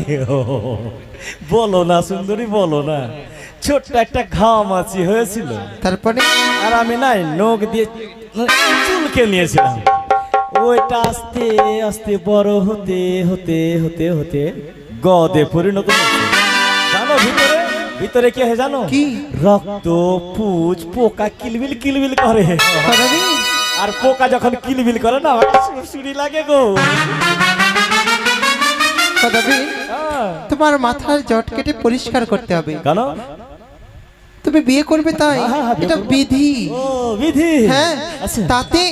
বলো না সুন্দরী, বলো না। ছোট্ট একটা ঘামাচি হয়েছিল, তারপরে? আর আমি নাই নখ দিয়ে চুলকে নিয়েছিলাম। ওইটা আস্তে আস্তে বড় হতে হতে হতে হতে গদে পরিণত হয়েছে। জানো ভিতরে ভিতরে কি হয় জানো? কি? রক্ত, পুজ, পোকা কিলবিল কিলবিল করে। গদাবীর, আর পোকা যখন কিলবিল করে না, আমার সুরসুরি লাগে গো। গদাবীর, তোমার মাথার জট কেটে পরিষ্কার করতে হবে। কেন? তুমি বিয়ে করবে তাই? হ্যাঁ, বিয়ে এটা করবো। বিধি। ও বিধি। হ্যাঁ, আচ্ছা। তাতে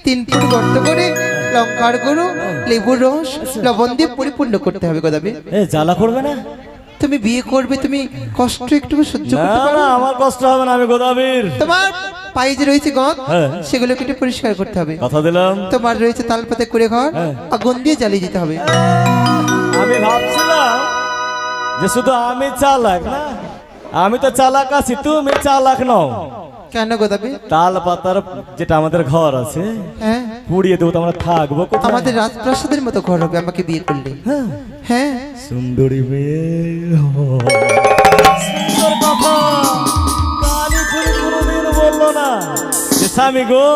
3 ফুট গর্ত করে লঙ্কার গুঁড়ো, লেবুর রস, লবণ দিয়ে পরিপূর্ণ করতে হবে গদাবীর। এ জ্বালা করবে না? তুমি বিয়ে করবে, তুমি কষ্ট একটু সহ্য না করতে পারো? না, আমার কষ্ট হবে না, আমি গোদাবীর। তোমার পায়ে যে রয়েছে গদ, হ্যাঁ। সেগুলো কেটে পরিষ্কার করতে হবে। কথা দিলাম। তোমার রয়েছে তালপাতে করে ঘর, হ্যাঁ। আগুন দিয়ে জ্বালিয়ে দিতে হবে। আমি ভাবছিলাম যে শুধু আমি চালাক না, আমি তো চালাক আছি, তুমি চালাক নও। কেন গদাবীর? তাল পাতার যেটা আমাদের ঘর আছে, হ্যাঁ, পুড়িয়ে দেবো তো আমরা থাকবো কোথায়? আমাদের রাজপ্রাসাদের মতো ঘর হবে আমাকে বিয়ে করলে। হ্যাঁ, সুন্দরী মেয়ে, সুন্দর কথা। কালি করে কোনোদিন বললো না যে স্বামী গো,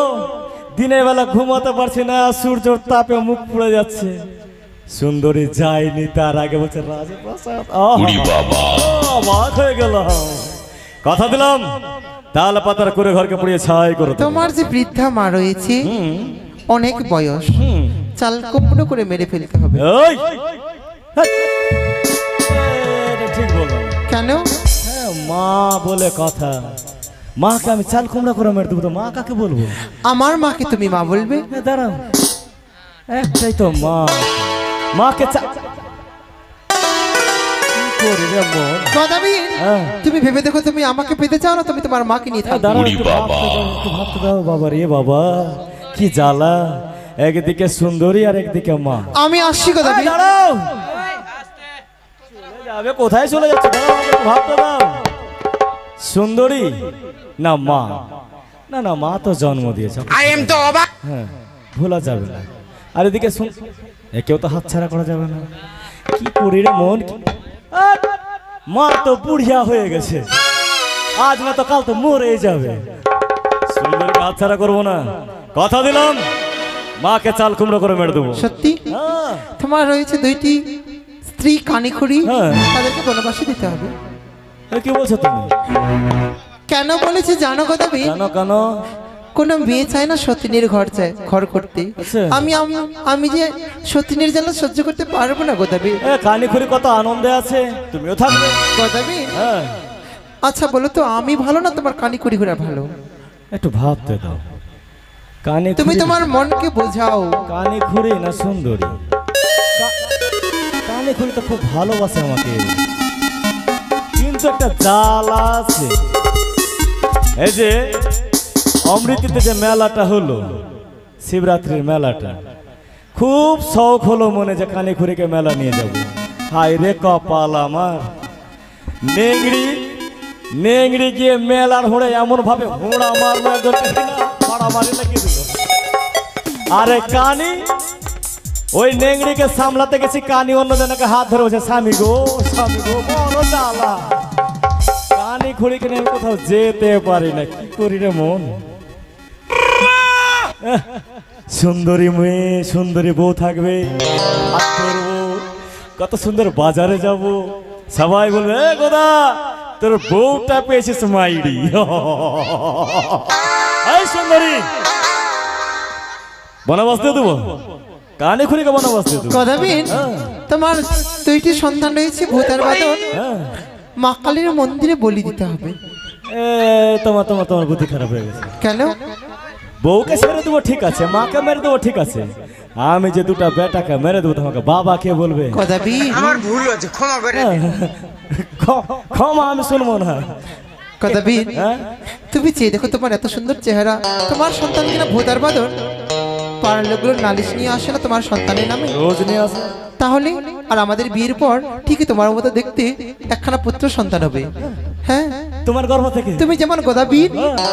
দিনের বেলা ঘুমাতে পারছি না, সূর্যর তাপে মুখ পুড়ে যাচ্ছে। সুন্দরী যায়নি, তার আগে বলছে রাজপ্রাসাদ। অবাক হয়ে গেল। কথা দিলাম, তাল পাতার করে ঘরকে পুড়িয়ে ছাই করে দেবো। তোমার যে বৃদ্ধা মা রয়েছে, হুম, অনেক বয়স, হুম। চাল কুমড়ো করে মেরে ফেলতে হবে। ওই, হেৎ। এটা ঠিক বললাম। কেন? হ্যাঁ, মা বলে কথা। মাকে আমি চাল কুমড়া করে মেরে দেবো, তো মা কাকে বলবো? আমার মাকে তুমি মা বলবে? হ্যাঁ, দাঁড়াও, একটাই তো মা, মাকে গদাবীর, হ্যাঁ। তুমি ভেবে দেখো, তুমি আমাকে পেতে চাও না, তুমি তোমার মাকে নিয়ে থাকবে। দাঁড়াও, একটু ভাবতে দাও, একটু ভাবতে দাও। বাবা রে বাবা, কি জ্বালা, একদিকে সুন্দরী আর একদিকে মা। আমি আসছি গদাবীর। দাঁড়াও, চলে যাবে, কোথায় চলে যাচ্ছে? দাঁড়াও, আমাকে একটু ভাবতে দাও। সুন্দরী না মা? না না, মা তো জন্ম দিয়েছে, হ্যাঁ, ভোলা যাবে না। আর এদিকে একেও তো হাতছাড়া করা যাবে না। কি করি রে মন, মা তো বুড়িয়া হয়ে গেছে, আজ না তো কাল তো মরে যাবে। সুন্দরীকে হাতছাড়া করবো না, কথা দিলাম। মাকে চাল কুমড়ো করে মেরে দেবো। সত্যি? হ্যাঁ। তোমার রয়েছে 2টি স্ত্রী কানিখুড়ি, হ্যাঁ। তাদেরকে বনবাসে দিতে হবে। এ কি বলছো তুমি? কেন বলেছে জানো গদাবীর? কেন কেন? কোনো মেয়ে চায় না সতীনের ঘর চায়, ঘর করতে। আচ্ছা। আমি যে সতীনের জ্বালা সহ্য করতে পারবো না গদাবীর। এ কানিখুরি কত আনন্দে আছে, তুমিও থাকবে। গদাবীর, হ্যাঁ, আচ্ছা বলো তো, আমি ভালো না তোমার কানিখুড়ি ঘোরা ভালো? একটু ভাবতে দাও। তুমি তোমার মনকে বোঝাও। কানিখুরি না সুন্দরী? কানিখুরি তো খুব ভালোবাসে আমাকে, কিন্তু একটা জ্বালা আছে। এই যে অমৃতিতে যে মেলাটা হলো, শিবরাত্রির মেলাটা, খুব শখ হলো মনে যে কানিখুরিকে মেলা নিয়ে যাব। হায় রে কপাল আমার, নেংড়ি নেংড়ি গিয়ে মেলার হোড়ে এমন ভাবে হোড়া মারলো, একজন মারামারি লাগিয়ে দিল। আরে কানি, ওই নেংড়িকে সামলাতে গেছি, কানি অন্যজনকে হাত ধরে বসে, স্বামী গো বড় জ্বালা। কানি খুঁড়িকে নিয়ে আমি কোথাও যেতে পারি না, কি করি রে মন। সুন্দরী মেয়ে সুন্দরী বউ থাকবে, হাত ধরবো, কত সুন্দর বাজারে যাব, সবাই বলবে এ গোদা তোর বউটা পেয়েছিস মাইরি। এই সুন্দরী বনবাস দিয়ে দেবো, কানে খুলিকে বনবাস দিয়ে দেবো। গদাবীর, তোমার 2টি সন্তান রয়েছে, ভূত আর বাদর। হ্যাঁ মা কালীর মন্দিরে বলি দিতে হবে। এ তোমার তোমার তোমার বুদ্ধি খারাপ হয়ে গেছে। কেন? বউকে ছেড়ে দেবো ঠিক আছে, মাকে মেরে দেবো ঠিক আছে, আমি যে দুটা বেটাকে মেরে দেবো তোমাকে বাবা কে বলবে? গদাবীর, আমার ভুল হয়েছে, ক্ষমা করে দিন। ক্ষমা আমি শুনবো না। গদাবীর, হ্যাঁ তুমি চেয়ে দেখো, তোমার এত সুন্দর চেহারা, তোমার সন্তান কিনা ভূত আর বাদর, পাড়ার লোকগুলো নালিশ নিয়ে আসে না তোমার সন্তানের নামে? রোজ নিয়ে আসে। তাহলে আর আমাদের বিয়ের পর ঠিকই তোমার মতো দেখতে একখানা পুত্র সন্তান হবে। হ্যাঁ, তোমার গর্ভ থেকে? তুমি যেমন গদাবীর,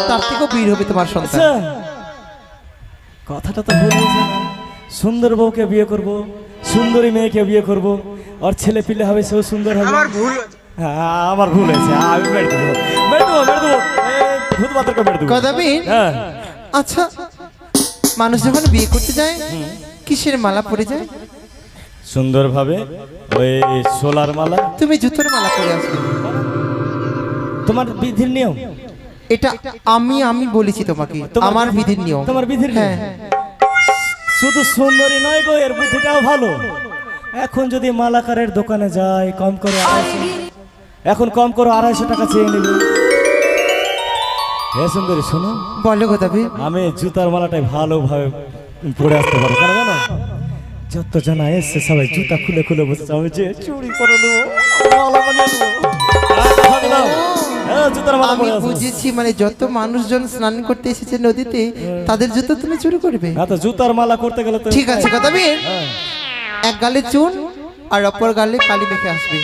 তার থেকেও বীর হবে তোমার সন্তান। আচ্ছা, কথাটা তো ভুল হয়েছে। সুন্দর বউকে বিয়ে করব, সুন্দরী মেয়েকে বিয়ে করব, আর ছেলে পিলে হবে, সেও সুন্দর হবে। আমার ভুল হয়েছে। হ্যাঁ, আমার ভুল হয়েছে, আমি মেরে দেবো, মেরে দেবো, মেরে দেবো, ভূত বাদরকে মেরে দেবো। গদাবীর, হ্যাঁ আচ্ছা, মানুষ যখন বিয়ে করতে যায় কিসের মালা পরে যায়? সুন্দরভাবে ওই সোলার মালা। তুমি জুতোর মালা পরে আসবে। তোমার বিধির নিয়ম এটা আমি বলেছি তোমাকে, তোমার আমার বিধির নিয়ম। তোমার বিধির নিয়ম। হ্যাঁ, শুধু সুন্দরী নয় গো, এর বুদ্ধিটাও ভালো। এখন যদি মালাকারের দোকানে যায়, কম করে 250, এখন কম করে 250 টাকা চেয়ে নেবে। হে সুন্দরী শোনো, বলো গদাবীর। আমি জুতার মালাটাই ভালোভাবে পরে আসতে পারবো, কেন জানো? যত জানা এসছে সবাই জুতা খুলে খুলে বসেছে, আমি যে চুরি করে নেবো, মালা বানিয়ে নেবো। কথা দিলাম। হ্যাঁ, জুতার মালা আমি পরে আসবো। বুঝেছি, মানে যত মানুষজন স্নান করতে এসেছে নদীতে, তাদের জুতো তুমি চুরি করবে। হ্যাঁ, তো জুতার মালা করতে গেলে তো ঠিক আছে গদাবীর, হ্যাঁ। এক গালে চুন আর অপর গালে কালি মেখে আসবে।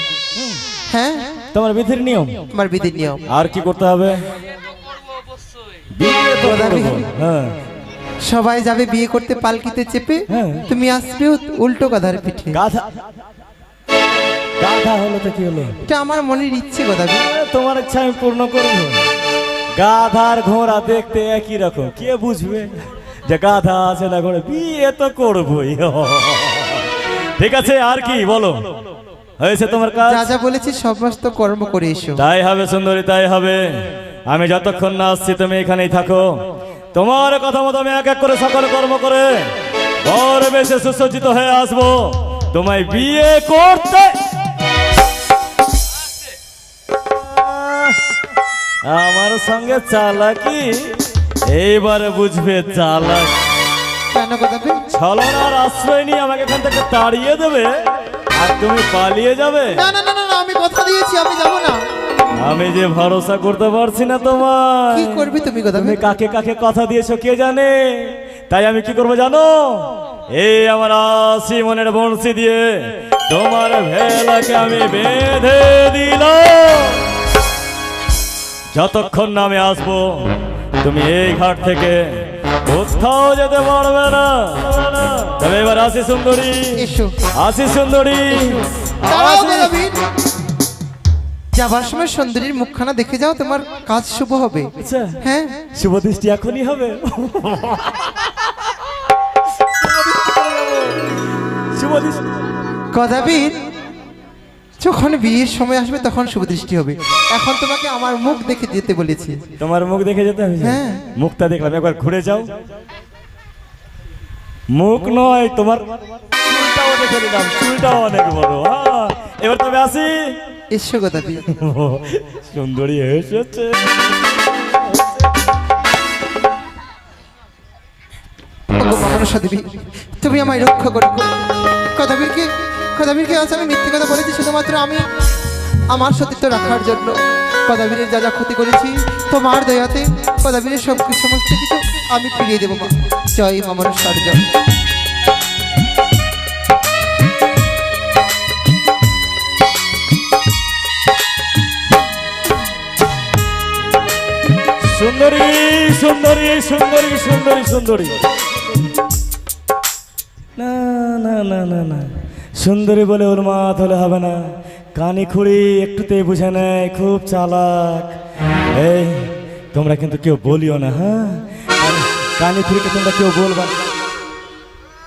হ্যাঁ, তোমার বিধির নিয়ম। তোমার বিধির নিয়ম। আর কি করতে হবে? বিয়ে তো গদাবীর, করবো। হ্যাঁ সবাই যাবে বিয়ে করতে পালকিতে চেপে, হ্যাঁ। তুমি আসবে উল্টো গাধার পিঠে। গাধা, গাধা হলো তো কি হলো? এটা আমার মনের ইচ্ছে গদাবীর। তোমার ইচ্ছা আমি পূর্ণ করবো। গাধার ঘোড়া দেখতে একই রকম, কে বুঝবে যে গাধা আছে না ঘোড়া? বিয়ে তো করবোই। ঠিক আছে, আর কি বলো? হয়েছে তোমার কাজ? যা যা বলেছি সমস্ত কর্ম করে এসো। তাই হবে সুন্দরী, তাই হবে। আমি যতক্ষণ না আসছি তুমি এখানেই থাকো। তোমার কথা মতো আমি এক এক করে সকল কর্ম করে ঘরে বেশি সুসজ্জিত হয়ে আসবো তোমায় বিয়ে করতে। আমার সঙ্গে চালাকি এইবারে বুঝবে চালাক। কেন গদাবীর? ছলনার আশ্রয় নিয়ে আমাকে এখান থেকে তাড়িয়ে দেবে আর তুমি পালিয়ে যাবে? না না না না না, আমি কথা দিয়েছি, আমি যাব না। আমি যে ভরসা করতে পারছি না তোমার। কি করবে তুমি তুমি গদাবীর? কাকে কাকে কথা দিয়েছো কে জানে? তাই আমি কি করবো জানো? এই আমার 80 মনের বংশী দিয়ে তোমার ভেলাকে আমি বেঁধে দিলাম। যতক্ষণ না আমি আসবো তুমি এই ঘাট থেকে কোথাও যেতে পারবে না। তবে এবার আসি সুন্দরী, এসো। আসি সুন্দরী, দাঁড়াও আসি। গদাবীর, যাবার সময় সুন্দরীর মুখখানা দেখে যাও, তোমার কাজ শুভ হবে। আচ্ছা, হ্যাঁ, শুভ দৃষ্টি এখনই হবে। শুভ দৃষ্টি। গদাবীর, যখন বিয়ের সময় আসবে তখন শুভ দৃষ্টি হবে। এখন তোমাকে আমার মুখ দেখে যেতে বলেছি। তোমার মুখ দেখে যেতে হবে? হ্যাঁ। মুখটা দেখলাম, একবার ঘুরে যাও। মুখ নয়, তোমার চুলটাও দেখে নিলাম, চুলটাও অনেক বড়। হ্যাঁ, এবার তবে আসি। এসো গদাবীর। সুন্দরী এসেছে। ওগো মনসা দেবী, তুমি আমায় রক্ষা করো। গদাবীরকে আজ আমি মিথ্যে কথা বলেছি শুধুমাত্র আমি আমার সতীত্ব রাখার জন্য। গদাবীরের যা যা ক্ষতি করেছি তোমার দয়াতে গদাবীরের সমস্ত কিছু আমি ফিরিয়ে দেবো মা। জয় মা মনসার জয়। সুন্দরী সুন্দরী সুন্দরী সুন্দরী সুন্দরী। না না না না না, সুন্দরী বলে উন্মাদ হলে হবে না। কানি খুঁড়ি একটুতেই বুঝে নেয়, খুব চালাক। এই তোমরা কিন্তু কেউ বলিও না, হ্যাঁ? কানি খুঁড়িকে তোমরা কেউ বলবা না।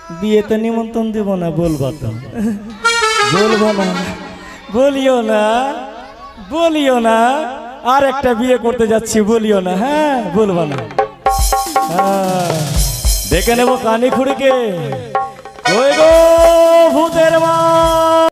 বিয়েতে নিমন্ত্রণ দেব না, বলবো তো। বলবো না, বলিও না, বলিও না, আর একটা বিয়ে করতে যাচ্ছি, বলিও না। হ্যাঁ, বলবো না। হ্যাঁ, দেখে নেবো কানি খুঁড়িকে। ওই গো ভূতের মা।